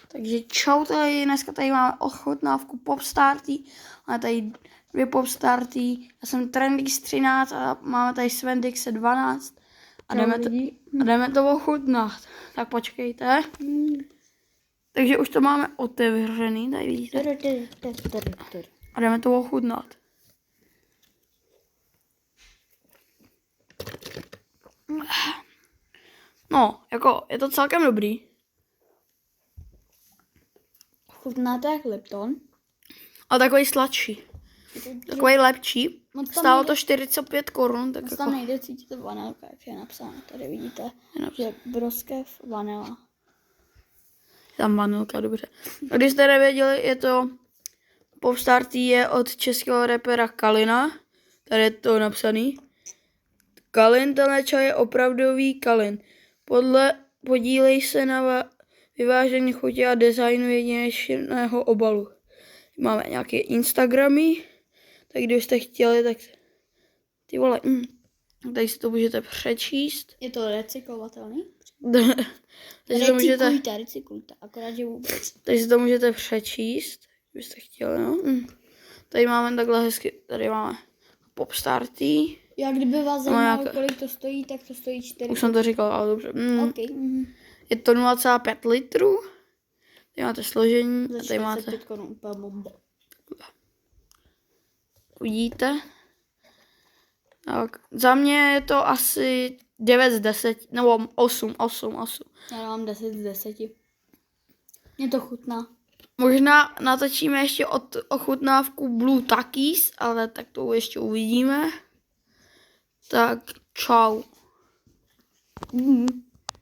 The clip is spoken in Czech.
Takže čau tady, dneska tady máme ochutnávku Popstarty. Máme tady 2 Popstarty, já jsem Trendix 13 a máme tady Svendixe 12. A jdeme to ochutnat. Tak počkejte. Takže už to máme otevřený, tady vidíte. A jdeme to ochutnat. No, jako je to celkem dobrý. Chutná to jak Lipton. A takový sladší. Takový lepší. Stálo to 45 korun. Tak tam nejde cítit vanilka, jak je napsáno. Tady vidíte, že broskev vanila. Tam vanilka, dobře. A když jste nevěděli, je to Popstarty je od českého rapera Kalina. Tady je to napsaný. Kalin, tenhle čaj je opravdový Kalin. Podílej se na vyvážení chutě a designu jedinečného obalu. Máme nějaké Instagramy, tak když jste chtěli, tak ty vole, tady si to můžete přečíst. Je to recyklovatelný? Recyklujte, akorát že vůbec. Tady si to můžete přečíst, když jste chtěli, no. Tady máme takhle hezky, tady máme Popstarty. Já kdyby vás zajímalo, kolik to stojí, tak to stojí 4. Už jsem to říkal, ale dobře. Okay. Je to 0,5 litru. Tady máte složení. A tady máte. Uvidíte. Tak, za mě je to asi 9 z 10, nebo 8. Já dám 10 z 10. Mě to chutná. Možná natočíme ještě ochutnávku Blue Takis, ale tak to ještě uvidíme. Tak čau.